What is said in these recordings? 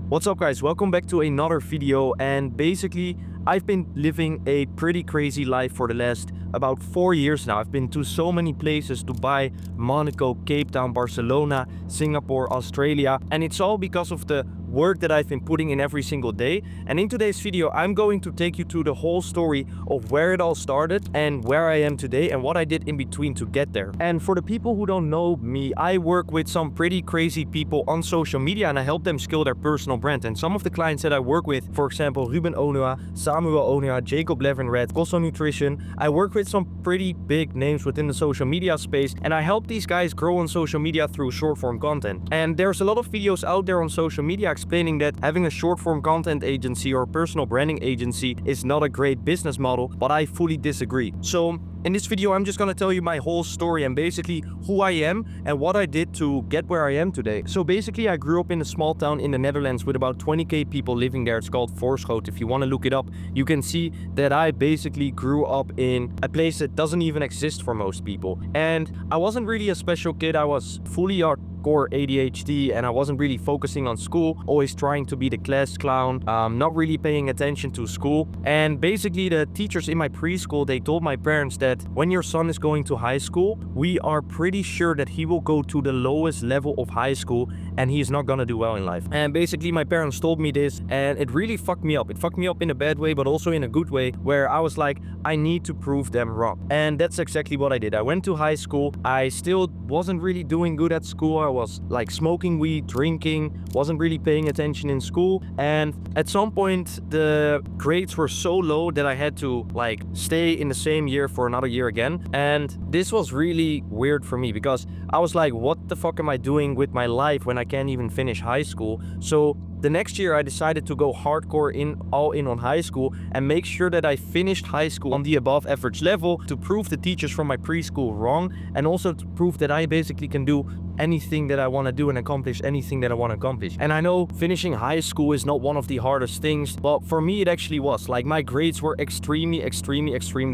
What's up guys, welcome back to another video. And basically I've been living a pretty crazy life for the last about 4 years now. I've been to so many places: Dubai, Monaco, Cape Town, Barcelona, Singapore, Australia, and it's all because of the work that I've been putting in every single day. And in today's video I'm going to take you to the whole story of where it all started and where I am today and what I did in between to get there. And for the people who don't know me, I work with some pretty crazy people on social media and I help them scale their personal brand. And some of the clients that I work with, for example, Ruben Onua, Samuel Onua, Jacob Levinred, Koso Nutrition, I work with some pretty big names within the social media space and I help these guys grow on social media through short form content. And there's a lot of videos out there on social media explaining that having a short form content agency or personal branding agency is not a great business model, but I fully disagree. So in this video I'm just gonna tell you my whole story and basically who I am and what I did to get where I am today. So basically I grew up in a small town in the Netherlands with about 20k people living there. It's called Voorschoten. If you want to look it up, you can see that I basically grew up in a place that doesn't even exist for most people. And I wasn't really a special kid. I was fully core ADHD and I wasn't really focusing on school, always trying to be the class clown, not really paying attention to school. And basically the teachers in my preschool, they told my parents that when your son is going to high school, we are pretty sure that he will go to the lowest level of high school and he's not gonna do well in life. And basically my parents told me this and it really fucked me up. It fucked me up in a bad way but also in a good way, where I was like, I need to prove them wrong. And that's exactly what I did. I went to high school. I still wasn't really doing good at school. I was like smoking weed, drinking, wasn't really paying attention in school. And at some point the grades were so low that I had to like stay in the same year for another year again. And this was really weird for me because I was like, what the fuck am I doing with my life when I can't even finish high school? So the next year I decided to go hardcore all in on high school and make sure that I finished high school on the above average level to prove the teachers from my preschool wrong, and also to prove that I basically can do anything that I want to do and accomplish anything that I want to accomplish. And I know finishing high school is not one of the hardest things, but for me it actually was. Like my grades were extremely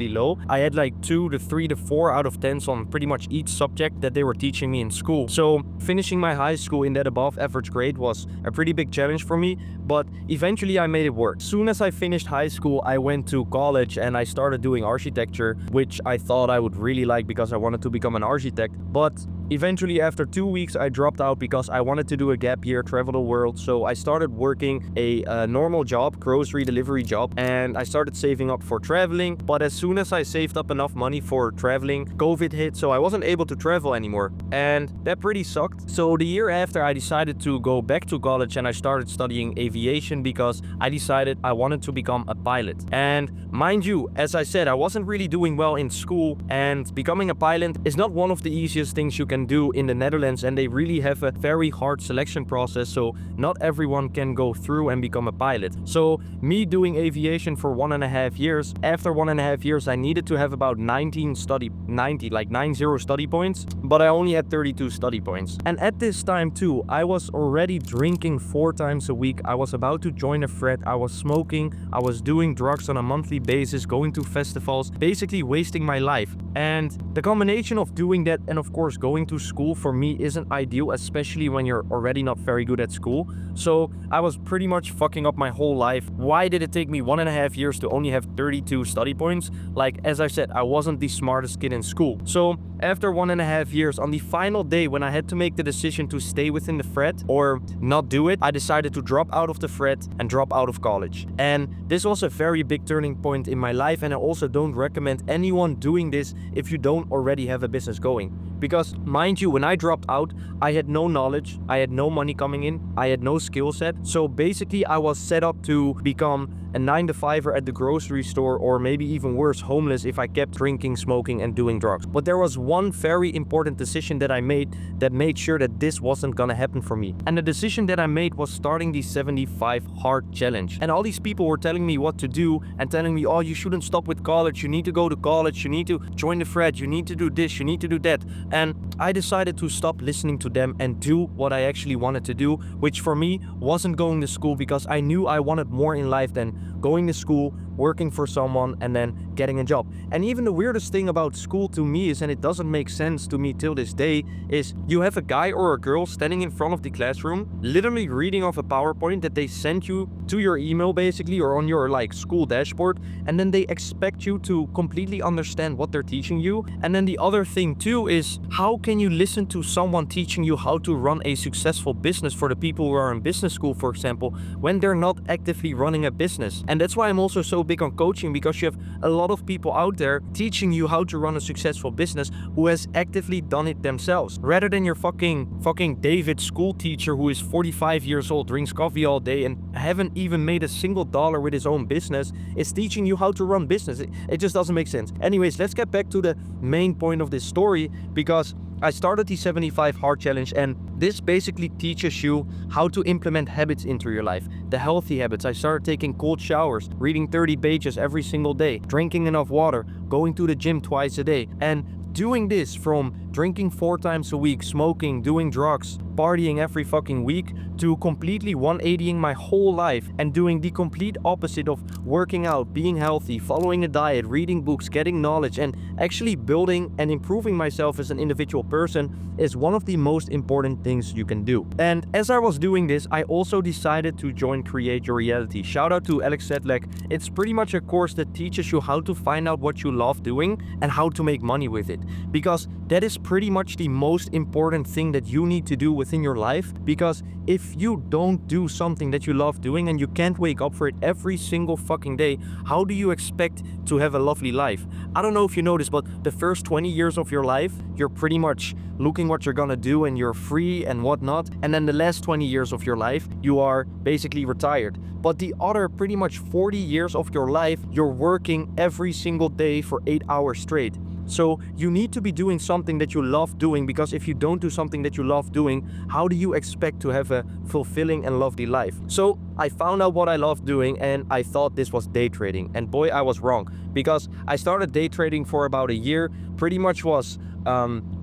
low. I had like 2 to 3 to 4 out of 10 on pretty much each subject that they were teaching me in school. So finishing my high school in that above average grade was a pretty big challenge for me, but eventually I made it work. Soon as I finished high school, I went to college and I started doing architecture, which I thought I would really like because I wanted to become an architect. But eventually after 2 weeks I dropped out because I wanted to do a gap year, travel the world. So I started working a normal job, grocery delivery job, and I started saving up for traveling. But as soon as I saved up enough money for traveling, COVID hit, so I wasn't able to travel anymore, and that pretty sucked. So the year after I decided to go back to college and I started studying aviation because I decided I wanted to become a pilot. And mind you, as I said, I wasn't really doing well in school, and becoming a pilot is not one of the easiest things you can do in the Netherlands, and they really have a very hard selection process, so not everyone can go through and become a pilot. So me doing aviation for 1.5 years, after 1.5 years I needed to have about 90 study points, but I only had 32 study points. And at this time too, I was already drinking 4 times a week. I was about to join a frat. I was smoking, I was doing drugs on a monthly basis, going to festivals, basically wasting my life. And the combination of doing that and of course going to school for me isn't ideal, especially when you're already not very good at school. So I was pretty much fucking up my whole life. Why did it take me 1.5 years to only have 32 study points? Like, as I said, I wasn't the smartest kid in school. So after 1.5 years, on the final day when I had to make the decision to stay within the frat or not do it, I decided to drop out of the frat and drop out of college. And this was a very big turning point in my life, and I also don't recommend anyone doing this if you don't already have a business going. Because mind you, when I dropped out, I had no knowledge, I had no money coming in, I had no skill set. So basically I was set up to become a 9-to-5er at the grocery store, or maybe even worse, homeless, if I kept drinking, smoking and doing drugs. But there was one very important decision that I made that made sure that this wasn't gonna happen for me. And the decision that I made was starting the 75 hard challenge. And all these people were telling me what to do and telling me, oh, you shouldn't stop with college, you need to go to college, you need to join the frat, you need to do this, you need to do that. And I decided to stop listening to them and do what I actually wanted to do, which for me wasn't going to school, because I knew I wanted more in life than going to school, working for someone, and then getting a job. And even the weirdest thing about school to me is, and it doesn't make sense to me till this day, is you have a guy or a girl standing in front of the classroom, literally reading off a PowerPoint that they sent you to your email basically, or on your like school dashboard, and then they expect you to completely understand what they're teaching you. And then the other thing too is, how can you listen to someone teaching you how to run a successful business for the people who are in business school, for example, when they're not actively running a business? And that's why I'm also so big on coaching, because you have a lot of people out there teaching you how to run a successful business who has actively done it themselves, rather than your fucking David school teacher who is 45 years old, drinks coffee all day, and haven't even made a single dollar with his own business, is teaching you how to run business. It just doesn't make sense. Anyways, let's get back to the main point of this story, because I started the 75 Hard Challenge, and this basically teaches you how to implement habits into your life, the healthy habits. I started taking cold showers, reading 30 pages every single day, drinking enough water, going to the gym twice a day, and doing this from drinking 4 times a week, smoking, doing drugs, partying every fucking week, to completely 180ing my whole life and doing the complete opposite of working out, being healthy, following a diet, reading books, getting knowledge, and actually building and improving myself as an individual person is one of the most important things you can do. And as I was doing this, I also decided to join Create Your Reality. Shout out to Alex Sedlak. It's pretty much a course that teaches you how to find out what you love doing and how to make money with it, because that is pretty much the most important thing that you need to do within your life. Because if you don't do something that you love doing and you can't wake up for it every single fucking day, how do you expect to have a lovely life? I don't know if you noticed, but the first 20 years of your life, you're pretty much looking what you're gonna do and you're free and whatnot. And then the last 20 years of your life, you are basically retired. But the other pretty much 40 years of your life, you're working every single day for 8 hours straight. So you need to be doing something that you love doing, because if you don't do something that you love doing, how do you expect to have a fulfilling and lovely life? So I found out what I love doing, and I thought this was day trading. And boy, I was wrong, because I started day trading for about a year. Pretty much was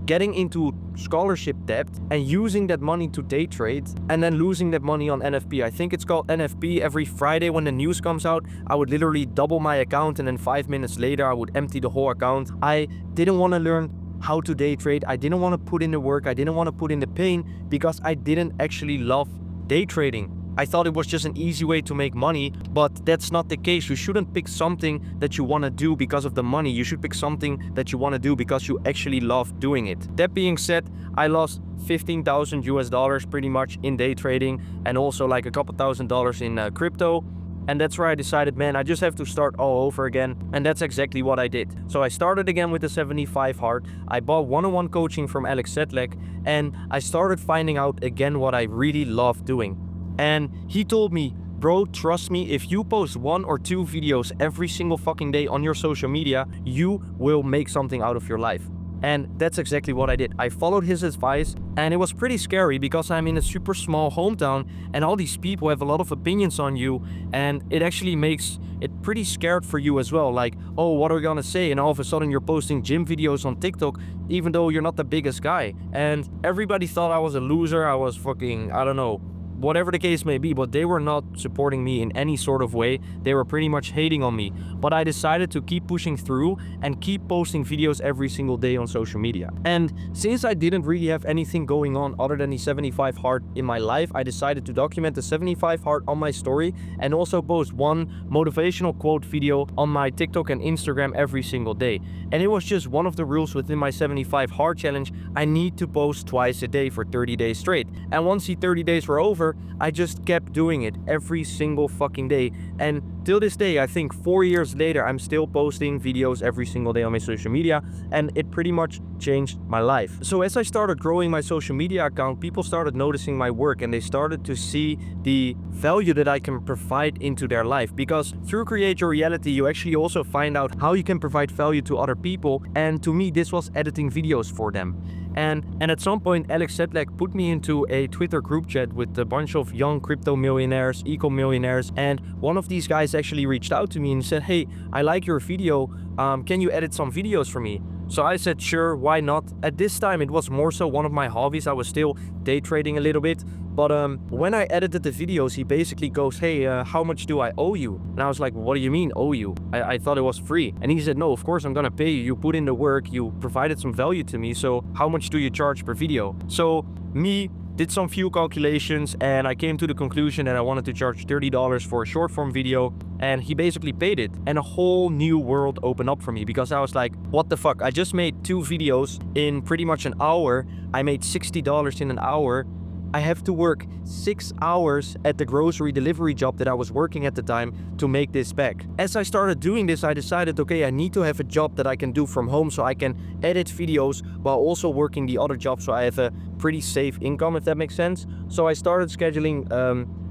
getting into scholarship debt and using that money to day trade, and then losing that money on NFP. I think it's called NFP. Every Friday when the news comes out, I would literally double my account, and then 5 minutes later I would empty the whole account. I didn't want to learn how to day trade. I didn't want to put in the work. I didn't want to put in the pain, because I didn't actually love day trading. I thought it was just an easy way to make money, but that's not the case. You shouldn't pick something that you want to do because of the money. You should pick something that you want to do because you actually love doing it. That being said, I lost 15,000 US dollars pretty much in day trading, and also like a couple $1,000s in crypto. And that's where I decided, man, I just have to start all over again. And that's exactly what I did. So I started again with the 75 Hard. I bought one-on-one coaching from Alex Sedlak, and I started finding out again what I really love doing. And he told me, bro, trust me, if you post 1 or 2 videos every single fucking day on your social media, you will make something out of your life. And that's exactly what I did. I followed his advice, and it was pretty scary because I'm in a super small hometown and all these people have a lot of opinions on you, and it actually makes it pretty scared for you as well. Like, oh, what are we gonna say? And all of a sudden you're posting gym videos on TikTok even though you're not the biggest guy. And everybody thought I was a loser. I was fucking, I don't know, whatever the case may be, but they were not supporting me in any sort of way. They were pretty much hating on me. But I decided to keep pushing through and keep posting videos every single day on social media. And since I didn't really have anything going on other than the 75 Hard in my life, I decided to document the 75 Hard on my story and also post one motivational quote video on my TikTok and Instagram every single day. And it was just one of the rules within my 75 Hard Challenge. I need to post twice a day for 30 days straight. And once the 30 days were over, I just kept doing it every single fucking day. And till this day, I think 4 years later, I'm still posting videos every single day on my social media, and it pretty much changed my life. So as I started growing my social media account, people started noticing my work, and they started to see the value that I can provide into their life. Because through Create Your Reality, you actually also find out how you can provide value to other people. And to me, this was editing videos for them. And at some point, Alex Sedlak put me into a Twitter group chat with a bunch of young crypto millionaires, eco-millionaires, and one of these guys actually reached out to me and said, hey, I like your video, can you edit some videos for me? So I said, sure, why not? At this time, it was more so one of my hobbies. I was still day trading a little bit, But when I edited the videos, he basically goes, hey, how much do I owe you? And I was like, what do you mean owe you? I thought it was free. And he said, no, of course I'm gonna pay you. You put in the work, you provided some value to me, so how much do you charge per video? So me did some few calculations and I came to the conclusion that I wanted to charge $30 for a short form video, and he basically paid it. And a whole new world opened up for me because I was like, what the fuck? I just made 2 videos in pretty much an hour. I made $60 in an hour. I have to work 6 hours at the grocery delivery job that I was working at the time to make this back. As I started doing this, I decided, okay, I need to have a job that I can do from home so I can edit videos while also working the other job, so I have a pretty safe income, if that makes sense. So I started scheduling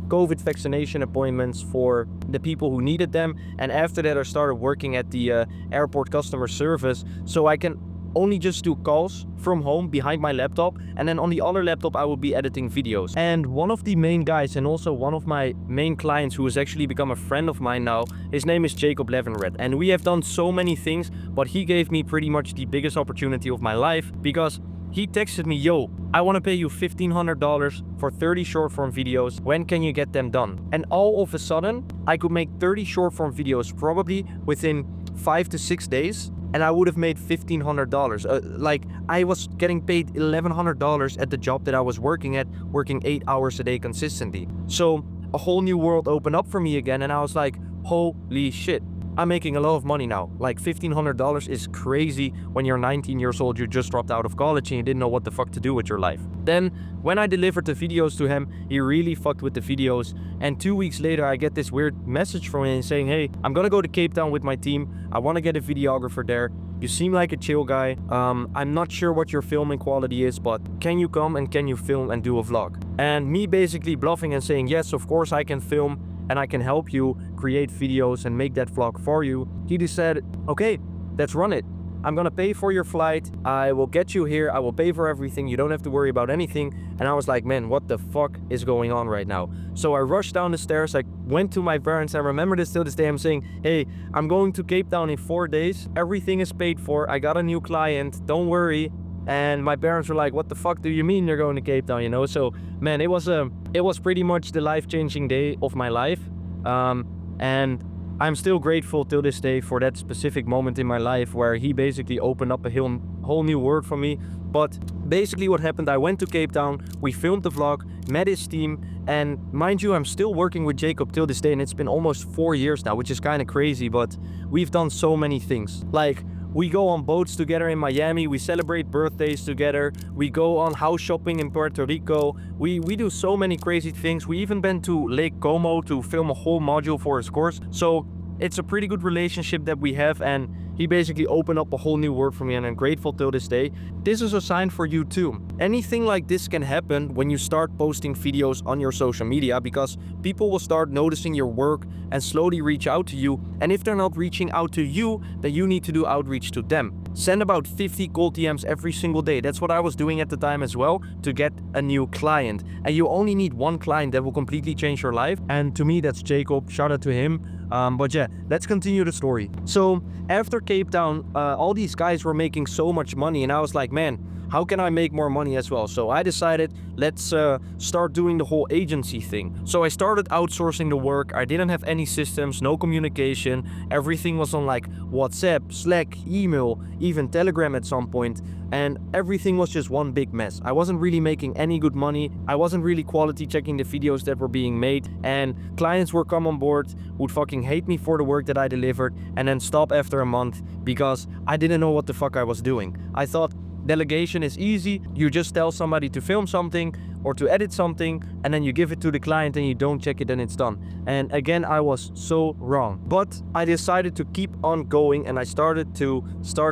COVID vaccination appointments for the people who needed them. And after that, I started working at the airport customer service so I can only just do calls from home behind my laptop, and then on the other laptop I will be editing videos. And one of the main guys and also one of my main clients who has actually become a friend of mine now, his name is Jacob Levenred, and we have done so many things, but he gave me pretty much the biggest opportunity of my life because he texted me, yo, I want to pay you $1,500 for 30 short form videos. When can you get them done? And all of a sudden, I could make 30 short form videos probably within 5 to 6 days. And I would have made $1,500. Like, I was getting paid $1,100 at the job that I was working at, working 8 hours a day consistently. So a whole new world opened up for me again, and I was like, holy shit, I'm making a lot of money now. Like, $1,500 is crazy when you're 19 years old, you just dropped out of college and you didn't know what the fuck to do with your life. Then when I delivered the videos to him, he really fucked with the videos. And 2 weeks later, I get this weird message from him saying, hey, I'm gonna go to Cape Town with my team. I wanna get a videographer there. You seem like a chill guy. I'm not sure what your filming quality is, but can you come and can you film and do a vlog? And me basically bluffing and saying, yes, of course I can film and I can help you create videos and make that vlog for you. He decided, okay, let's run it. I'm gonna pay for your flight. I will get you here. I will pay for everything. You don't have to worry about anything. And I was like, man, what the fuck is going on right now? So I rushed down the stairs. I went to my parents. I remember this till this day. I'm saying, hey, I'm going to Cape Town in 4 days. Everything is paid for. I got a new client. Don't worry. And my parents were like, what the fuck do you mean you're going to Cape Town, you know? So, man, it was pretty much the life-changing day of my life. And I'm still grateful till this day for that specific moment in my life where he basically opened up a whole new world for me. But basically what happened, I went to Cape Town, we filmed the vlog, met his team, and mind you, I'm still working with Jacob till this day, and it's been almost 4 years now, which is kind of crazy, but we've done so many things. Like, we go on boats together in Miami, we celebrate birthdays together, we go on house shopping in Puerto Rico, we do so many crazy things. We even been to Lake Como to film a whole module for his course. So it's a pretty good relationship that we have, and he basically opened up a whole new world for me, and I'm grateful till this day. This is a sign for you too. Anything like this can happen when you start posting videos on your social media, because people will start noticing your work and slowly reach out to you. And if they're not reaching out to you, then you need to do outreach to them. Send about 50 cold DMs every single day. That's what I was doing at the time as well, to get a new client. And you only need one client that will completely change your life. And to me, that's Jacob. Shout out to him. But yeah, let's continue the story. So after Cape Town, all these guys were making so much money, and I was like, man, how can I make more money as well? So I decided, let's start doing the whole agency thing. So I started outsourcing the work. I didn't have any systems, no communication. Everything was on like WhatsApp, Slack, email, even Telegram at some point. And everything was just one big mess. I wasn't really making any good money. I wasn't really quality checking the videos that were being made. And clients would come on board, would fucking hate me for the work that I delivered, and then stop after a month because I didn't know what the fuck I was doing. I thought delegation is easy. You just tell somebody to film something or to edit something, and then you give it to the client and you don't check it and it's done. And again, I was so wrong. But I decided to keep on going, and I started to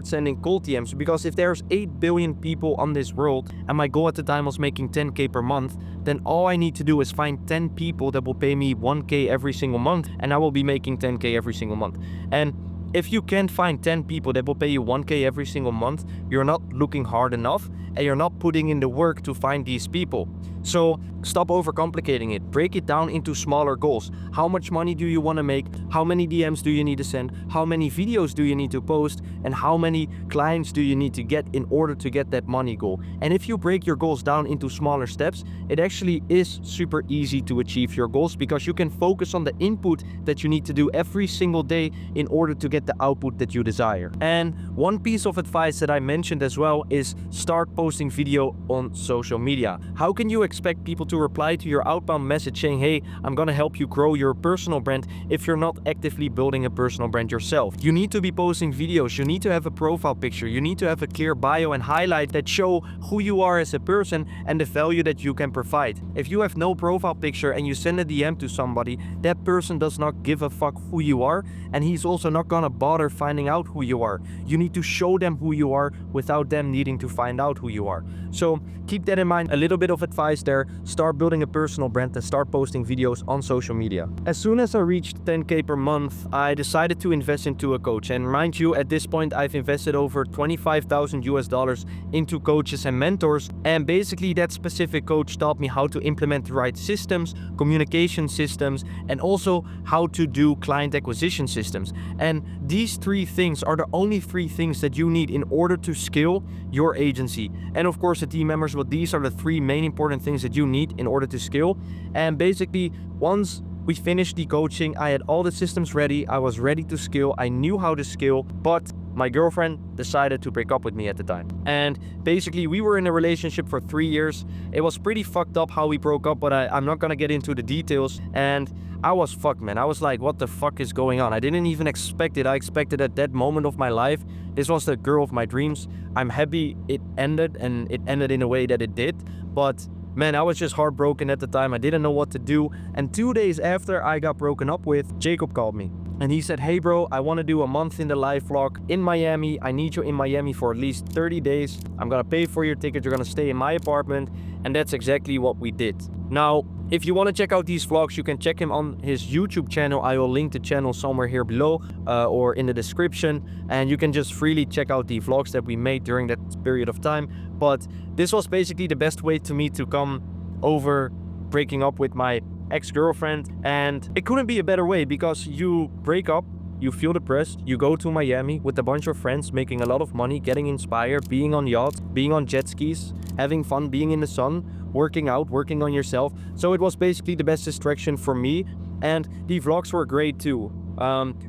sending cold DMs, because if there's 8 billion people on this world and my goal at the time was making 10K per month, then all I need to do is find 10 people that will pay me 1K every single month, and I will be making 10K every single month. And if you can't find 10 people that will pay you 1K every single month, you're not looking hard enough and you're not putting in the work to find these people. So stop overcomplicating it. Break it down into smaller goals. How much money do you want to make? How many DMs do you need to send? How many videos do you need to post? And how many clients do you need to get in order to get that money goal? And if you break your goals down into smaller steps, it actually is super easy to achieve your goals, because you can focus on the input that you need to do every single day in order to get the output that you desire. And one piece of advice that I mentioned as well is start posting video on social media. How can you expect people to reply to your outbound message saying, hey, I'm gonna help you grow your personal brand, if you're not actively building a personal brand yourself? You need to be posting videos, you need to have a profile picture, you need to have a clear bio and highlight that show who you are as a person and the value that you can provide. If you have no profile picture and you send a DM to somebody, that person does not give a fuck who you are, and he's also not gonna bother finding out who you are. You need to show them who you are without them needing to find out who you are. So keep that in mind. A little bit of advice there. Start building a personal brand and start posting videos on social media. As soon as I reached 10K per month, I decided to invest into a coach. And mind you, at this point, I've invested over 25,000 US dollars into coaches and mentors. And basically that specific coach taught me how to implement the right systems, communication systems, and also how to do client acquisition systems. And these three things are the only three things that you need in order to scale your agency. And of course, the team members, but these are the three main important things that you need in order to scale. And basically, once we finished the coaching, I had all the systems ready, I was ready to scale, I knew how to scale, but my girlfriend decided to break up with me at the time. And basically, we were in a relationship for 3 years. It was pretty fucked up how we broke up, but I'm not gonna get into the details. And I was fucked, man. I was like, what the fuck is going on? I didn't even expect it. I expected at that moment of my life, this was the girl of my dreams. I'm happy it ended, and it ended in a way that it did. But man, I was just heartbroken at the time. I didn't know what to do. And 2 days after I got broken up with, Jacob called me. And he said, hey bro, I want to do a month in the live vlog in Miami. I need you in Miami for at least 30 days. I'm gonna pay for your ticket. You're gonna stay in my apartment. And that's exactly what we did. Now, if you want to check out these vlogs, you can check him on his YouTube channel. I will link the channel somewhere here below or in the description. And you can just freely check out the vlogs that we made during that period of time. But this was basically the best way to me to come over breaking up with my ex-girlfriend. And it couldn't be a better way, because you break up, you feel depressed, you go to Miami with a bunch of friends, making a lot of money, getting inspired, being on yachts, being on jet skis, having fun, being in the sun, working out, working on yourself. So it was basically the best distraction for me. And the vlogs were great too.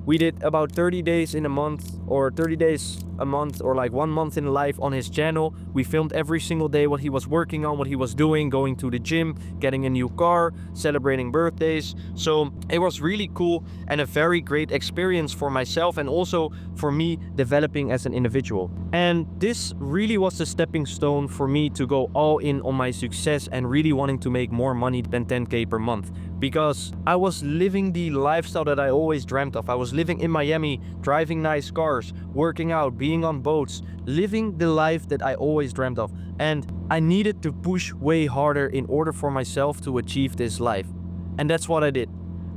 We did about 30 days in a month, or 30 days a month, or like 1 month in life on his channel. We filmed every single day what he was working on, what he was doing, going to the gym, getting a new car, celebrating birthdays. So it was really cool and a very great experience for myself, and also for me developing as an individual. And this really was the stepping stone for me to go all in on my success and really wanting to make more money than 10K per month. Because I was living the lifestyle that I always dreamt of. I was living in Miami, driving nice cars, working out, being on boats, living the life that I always dreamt of. And I needed to push way harder in order for myself to achieve this life. And that's what I did.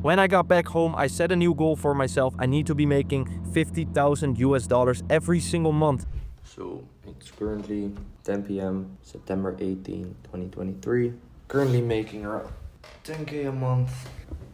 When I got back home, I set a new goal for myself. I need to be making 50,000 US dollars every single month. So it's currently 10 p.m. September 18, 2023. Currently making around 10K a month,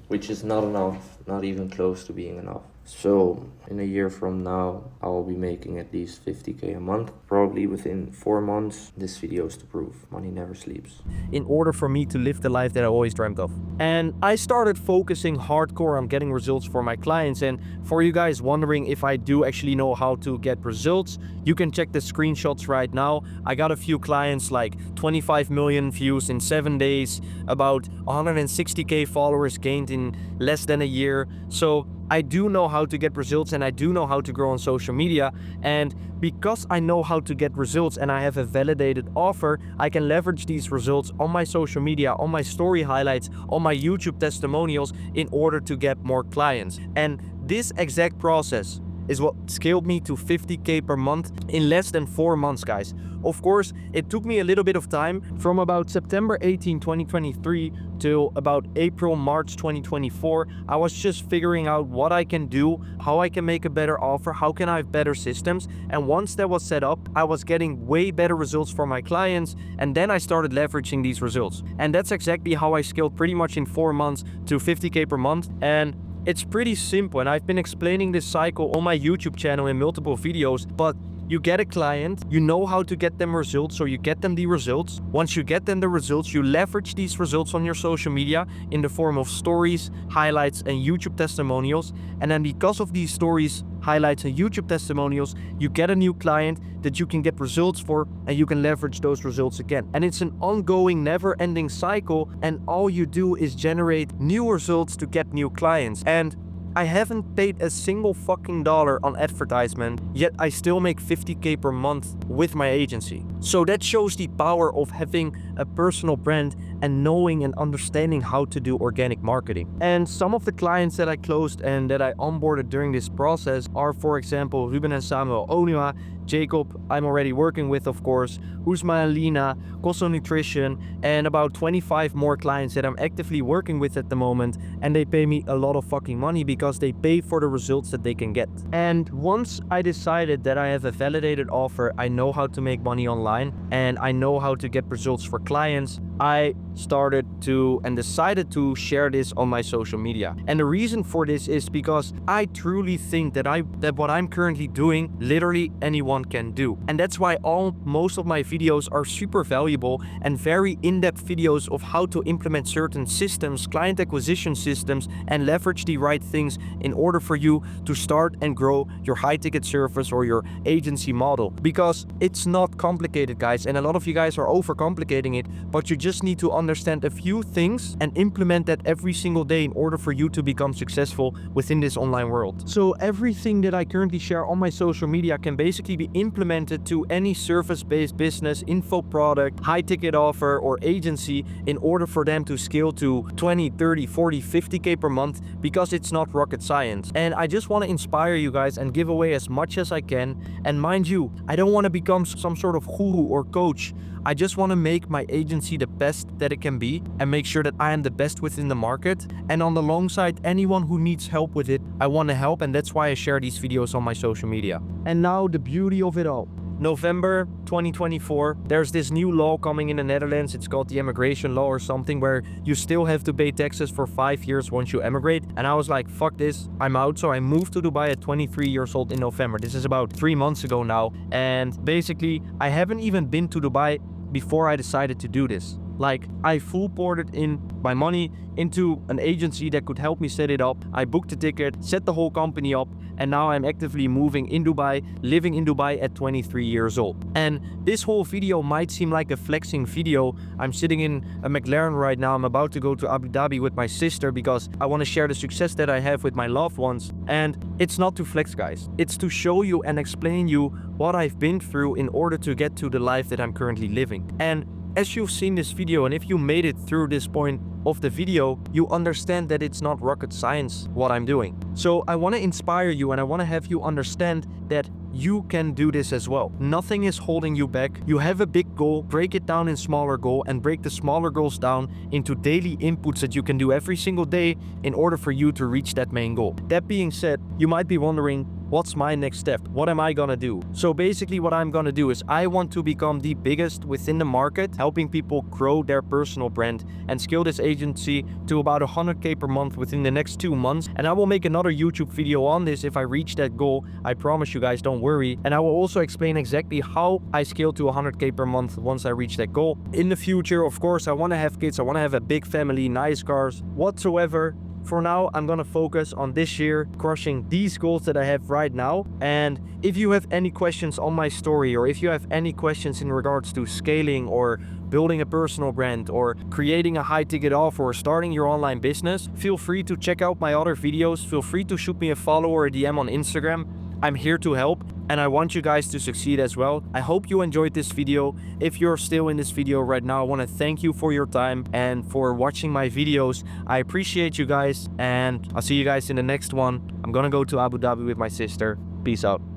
which is not enough, not even close to being enough. So in a year from now, I will be making at least 50K a month. Probably within 4 months. This video is to prove money never sleeps. In order for me to live the life that I always dreamt of. And I started focusing hardcore on getting results for my clients. And for you guys wondering if I do actually know how to get results, you can check the screenshots right now. I got a few clients, like 25 million views in 7 days, about 160K followers gained in less than a year. So I do know how to get results, and I do know how to grow on social media. And because I know how to get results and I have a validated offer, I can leverage these results on my social media, on my story highlights, on my YouTube testimonials in order to get more clients. And this exact process is what scaled me to 50K per month in less than 4 months, guys. Of course, it took me a little bit of time from about September 18, 2023 till about April, March 2024. I was just figuring out what I can do, how I can make a better offer, how can I have better systems. And once that was set up, I was getting way better results for my clients. And then I started leveraging these results. And that's exactly how I scaled pretty much in 4 months to 50K per month. And it's pretty simple. And I've been explaining this cycle on my YouTube channel in multiple videos, but you get a client, you know how to get them results, so you get them the results. Once you get them the results, you leverage these results on your social media in the form of stories, highlights, and YouTube testimonials. And then because of these stories, highlights, and YouTube testimonials, you get a new client that you can get results for, and you can leverage those results again. And it's an ongoing, never-ending cycle, and all you do is generate new results to get new clients. And I haven't paid a single fucking dollar on advertisement, yet I still make 50K per month with my agency. So that shows the power of having a personal brand and knowing and understanding how to do organic marketing. And some of the clients that I closed and that I onboarded during this process are, for example, Ruben and Samuel Onua, Jacob, I'm already working with, of course, Uzma and Lina, Costo Nutrition, and about 25 more clients that I'm actively working with at the moment, and they pay me a lot of fucking money because they pay for the results that they can get. And once I decided that I have a validated offer, I know how to make money online, and I know how to get results for clients, I started to and decided to share this on my social media. And the reason for this is because I truly think that what I'm currently doing, literally anyone can do. And that's why most of my videos are super valuable and very in-depth videos of how to implement certain systems, client acquisition systems, and leverage the right things in order for you to start and grow your high-ticket service or your agency model. Because it's not complicated, guys, and a lot of you guys are overcomplicating it, but you just need to understand a few things and implement that every single day in order for you to become successful within this online world. So everything that I currently share on my social media can basically be implemented to any service-based business, info product, high ticket offer, or agency in order for them to scale to 20, 30, 40, 50K per month, because it's not rocket science. And I just want to inspire you guys and give away as much as I can. And mind you, I don't want to become some sort of guru or coach. I just want to make my agency the best that it can be and make sure that I am the best within the market. And on the long side, anyone who needs help with it, I want to help, and that's why I share these videos on my social media. And now the beauty of it all. November 2024, there's this new law coming in the Netherlands. It's called the immigration law or something, where you still have to pay taxes for 5 years once you emigrate. And I was like, fuck this, I'm out. So I moved to Dubai at 23 years old in November. This is about 3 months ago now. And basically, I haven't even been to Dubai before I decided to do this. Like, I full ported in my money into an agency that could help me set it up. I booked a ticket, set the whole company up, and now I'm actively moving in Dubai, living in Dubai at 23 years old. And this whole video might seem like a flexing video. I'm sitting in a McLaren right now. I'm about to go to Abu Dhabi with my sister because I want to share the success that I have with my loved ones. And it's not to flex, guys. It's to show you and explain you what I've been through in order to get to the life that I'm currently living. And as you've seen this video, and if you made it through this point of the video, you understand that it's not rocket science what I'm doing. So I want to inspire you, and I want to have you understand that you can do this as well. Nothing is holding you back. You have a big goal, break it down in smaller goals, and break the smaller goals down into daily inputs that you can do every single day in order for you to reach that main goal. That being said, you might be wondering, what's my next step? What am I gonna do? So basically what I'm gonna do is I want to become the biggest within the market, helping people grow their personal brand and scale this agency to about 100K per month within the next 2 months. And I will make another YouTube video on this if I reach that goal. I promise you guys, don't worry. And I will also explain exactly how I scale to 100K per month once I reach that goal. In the future, of course, I want to have kids. I want to have a big family, nice cars, whatsoever. For now, I'm gonna focus on this year, crushing these goals that I have right now. And if you have any questions on my story, or if you have any questions in regards to scaling or building a personal brand or creating a high ticket offer or starting your online business, feel free to check out my other videos. Feel free to shoot me a follow or a DM on Instagram. I'm here to help, and I want you guys to succeed as well. I hope you enjoyed this video. If you're still in this video right now, I want to thank you for your time and for watching my videos. I appreciate you guys, and I'll see you guys in the next one. I'm gonna go to Abu Dhabi with my sister. Peace out.